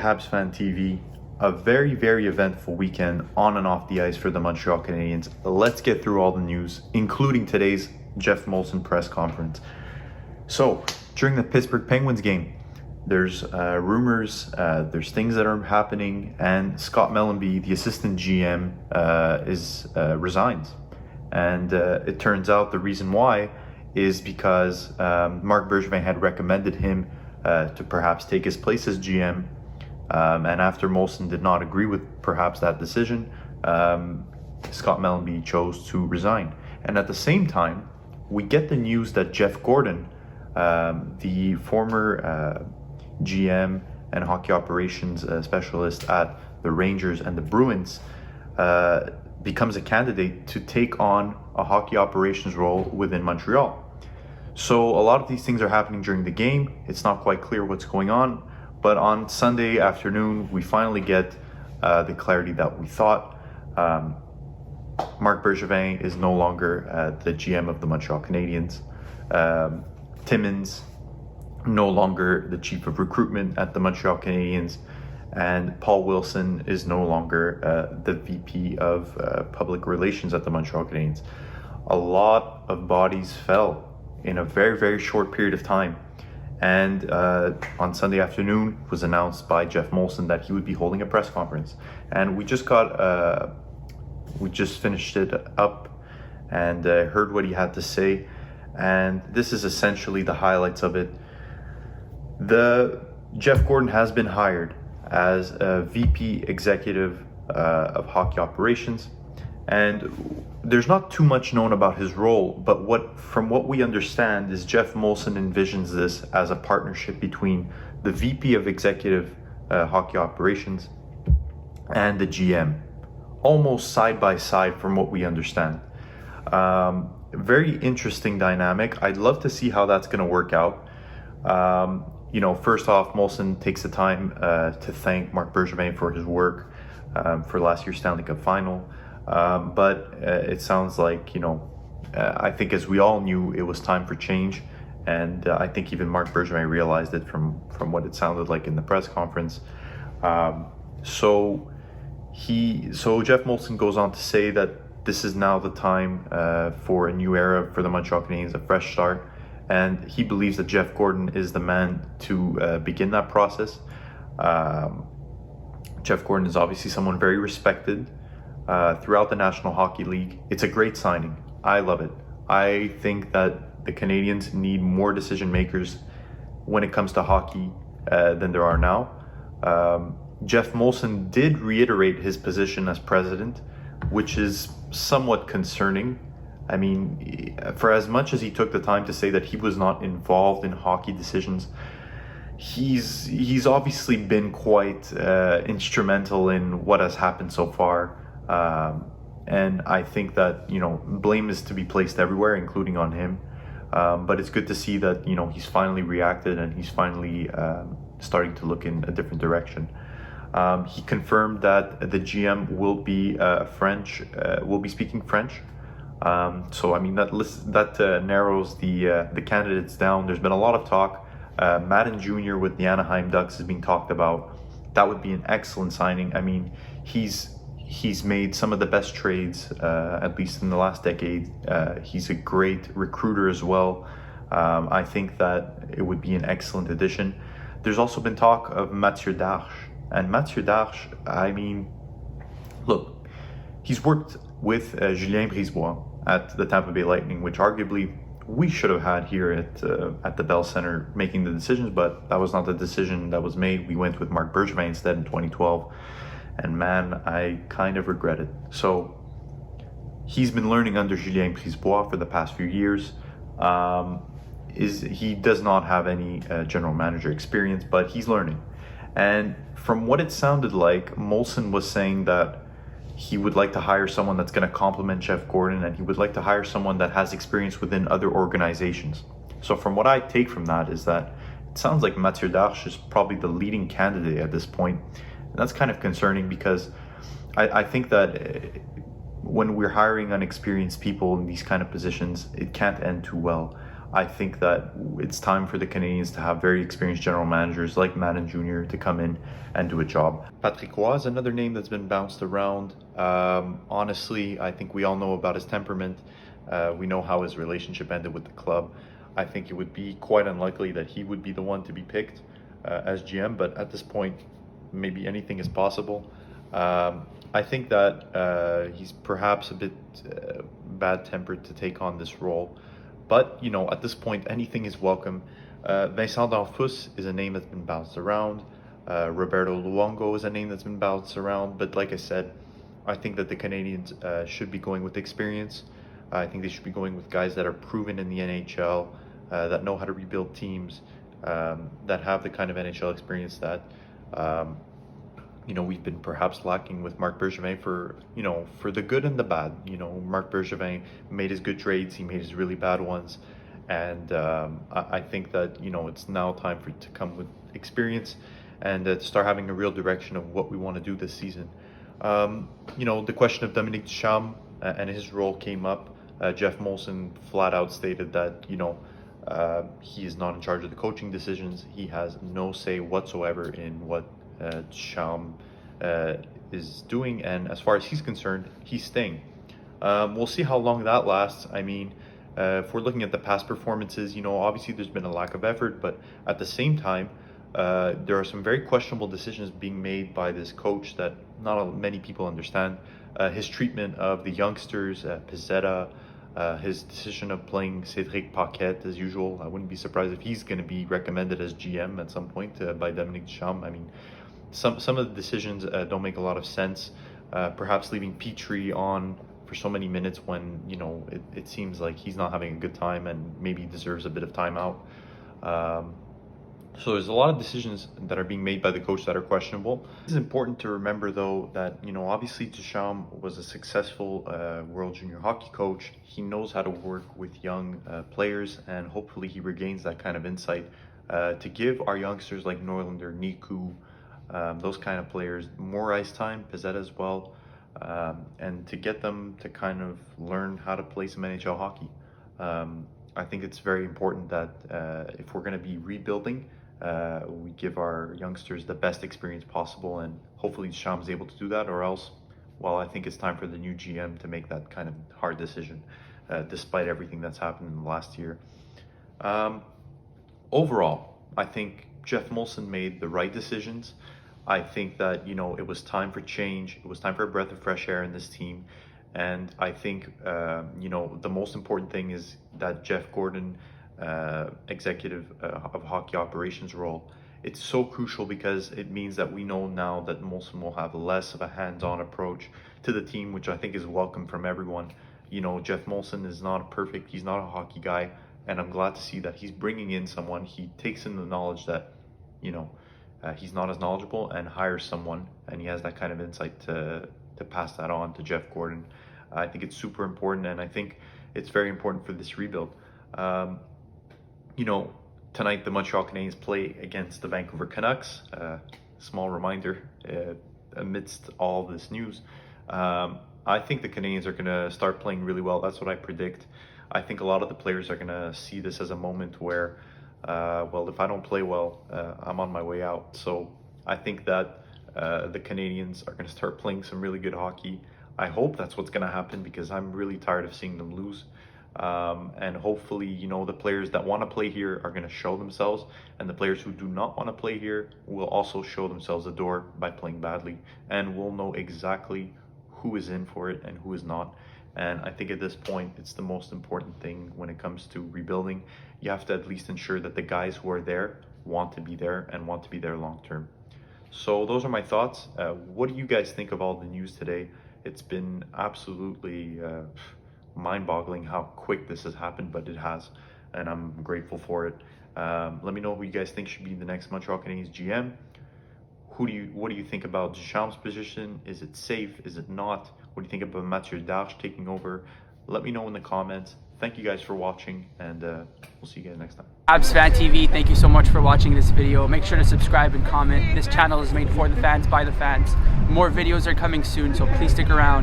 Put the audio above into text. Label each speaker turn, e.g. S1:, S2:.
S1: Habs Fan TV. A very, very eventful weekend on and off the ice for the Montreal Canadiens. Let's get through all the news, including today's Jeff Molson press conference. So, during the Pittsburgh Penguins game, there's rumors, there's things that are happening, and Scott Mellanby, the assistant GM, resigns. And it turns out the reason why is because Marc Bergevin had recommended him to perhaps take his place as GM. And after Molson did not agree with perhaps that decision, Scott Mellanby chose to resign. And at the same time, we get the news that Jeff Gordon, the former GM and hockey operations specialist at the Rangers and the Bruins, becomes a candidate to take on a hockey operations role within Montreal. So a lot of these things are happening during the game. It's not quite clear what's going on. But on Sunday afternoon, we finally get the clarity that we thought. Marc Bergevin is no longer the GM of the Montreal Canadiens. Timmins, no longer the chief of recruitment at the Montreal Canadiens. And Paul Wilson is no longer the VP of public relations at the Montreal Canadiens. A lot of bodies fell in a very, very short period of time. And on Sunday afternoon, it was announced by Jeff Molson that he would be holding a press conference. And we just finished it up and heard what he had to say. And this is essentially the highlights of it. Jeff Gordon has been hired as a VP executive of hockey operations. And there's not too much known about his role, but from what we understand is Jeff Molson envisions this as a partnership between the VP of executive hockey operations and the GM, almost side by side from what we understand. Very interesting dynamic. I'd love to see how that's going to work out. First off, Molson takes the time to thank Marc Bergevin for his work for last year's Stanley Cup final. But it sounds like, I think as we all knew, it was time for change. And I think even Marc Bergevin realized it from what it sounded like in the press conference. So Jeff Molson goes on to say that this is now the time for a new era for the Montreal Canadiens, a fresh start. And he believes that Jeff Gordon is the man to begin that process. Jeff Gordon is obviously someone very respected throughout the National Hockey League. It's a great signing. I love it. I think that the Canadiens need more decision makers when it comes to hockey than there are now. Jeff Molson did reiterate his position as president, which is somewhat concerning. I mean, for as much as he took the time to say that he was not involved in hockey decisions, he's obviously been quite instrumental in what has happened so far. And I think that, blame is to be placed everywhere, including on him. But it's good to see that, he's finally reacted and he's finally starting to look in a different direction. He confirmed that the GM will be will be speaking French. So I mean that narrows the candidates down. There's been a lot of talk. Madden Jr. with the Anaheim Ducks is being talked about. That would be an excellent signing. I mean, he's made some of the best trades, at least in the last decade. He's a great recruiter as well. I think that it would be an excellent addition. There's also been talk of Mathieu Darche. And Mathieu Darche, I mean, look, he's worked with Julien Brisebois at the Tampa Bay Lightning, which arguably we should have had here at the Bell Center making the decisions, but that was not the decision that was made. We went with Marc Bergevin instead in 2012. And man, I kind of regret it. So he's been learning under Julien Brisebois for the past few years. He does not have any general manager experience, but he's learning. And from what it sounded like, Molson was saying that he would like to hire someone that's going to complement Jeff Gordon, and he would like to hire someone that has experience within other organizations. So from what I take from that is that it sounds like Mathieu Darche is probably the leading candidate at this point. And that's kind of concerning because I think that when we're hiring unexperienced people in these kind of positions, it can't end too well. I think that it's time for the Canadiens to have very experienced general managers like Madden Jr. to come in and do a job. Patrick Roy is another name that's been bounced around. Honestly, I think we all know about his temperament. We know how his relationship ended with the club. I think it would be quite unlikely that he would be the one to be picked as GM, but at this point, maybe anything is possible. I think that he's perhaps a bit bad-tempered to take on this role. But, you know, at this point, anything is welcome. Vincent D'Anfous is a name that's been bounced around. Roberto Luongo is a name that's been bounced around. But like I said, I think that the Canadiens should be going with experience. I think they should be going with guys that are proven in the NHL, that know how to rebuild teams, that have the kind of NHL experience that, we've been perhaps lacking with Marc Bergevin for the good and the bad. Marc Bergevin made his good trades, he made his really bad ones. And I think that, it's now time to come with experience and to start having a real direction of what we want to do this season. The question of Dominique Ducharme and his role came up. Jeff Molson flat out stated that, he is not in charge of the coaching decisions. He has no say whatsoever in what Ducharme is doing. And as far as he's concerned, he's staying. We'll see how long that lasts. I mean, if we're looking at the past performances, obviously there's been a lack of effort, but at the same time, there are some very questionable decisions being made by this coach that not many people understand. His treatment of the youngsters, Pizzetta, his decision of playing Cédric Paquette as usual. I wouldn't be surprised if he's going to be recommended as GM at some point by Dominique Ducharme. I mean, some of the decisions don't make a lot of sense. Perhaps leaving Petrie on for so many minutes when, it seems like he's not having a good time and maybe deserves a bit of time out. So there's a lot of decisions that are being made by the coach that are questionable. It's important to remember, though, that, obviously Ducharme was a successful World Junior Hockey coach. He knows how to work with young players, and hopefully he regains that kind of insight to give our youngsters like Norlinder, Niku, those kind of players more ice time, Pizzetta as well, and to get them to kind of learn how to play some NHL hockey. I think it's very important that if we're going to be rebuilding, we give our youngsters the best experience possible, and hopefully Ducharme is able to do that, or else, well, I think it's time for the new GM to make that kind of hard decision, despite everything that's happened in the last year. Overall, I think Jeff Molson made the right decisions. I think that, it was time for change. It was time for a breath of fresh air in this team. And I think, the most important thing is that Jeff Gordon, executive of hockey operations role, it's so crucial because it means that we know now that Molson will have less of a hands-on approach to the team, which I think is welcome from everyone. Jeff Molson is not perfect. He's not a hockey guy. And I'm glad to see that he's bringing in someone. He takes in the knowledge that, he's not as knowledgeable, and hires someone. And he has that kind of insight to pass that on to Jeff Gordon. I think it's super important, and I think it's very important for this rebuild. Tonight the Montreal Canadiens play against the Vancouver Canucks. Small reminder amidst all this news. I think the Canadiens are going to start playing really well. That's what I predict. I think a lot of the players are going to see this as a moment where, if I don't play well, I'm on my way out. So I think that the Canadiens are going to start playing some really good hockey. I hope that's what's going to happen because I'm really tired of seeing them lose. And hopefully, the players that want to play here are going to show themselves, and the players who do not want to play here will also show themselves the door by playing badly, and we'll know exactly who is in for it and who is not. And I think at this point, it's the most important thing when it comes to rebuilding. You have to at least ensure that the guys who are there want to be there and want to be there long term. So those are my thoughts. What do you guys think of all the news today? It's been absolutely mind-boggling how quick this has happened, but it has, and I'm grateful for it. Let me know who you guys think should be the next Montreal Canadiens GM. What do you think about Ducharme's position? Is it safe? Is it not? What do you think about Mathieu Darche taking over? Let me know in the comments. Thank you guys for watching, and we'll see you guys next time.
S2: Habs Fan TV, thank you so much for watching this video. Make sure to subscribe and comment. This channel is made for the fans, by the fans. More videos are coming soon, so please stick around.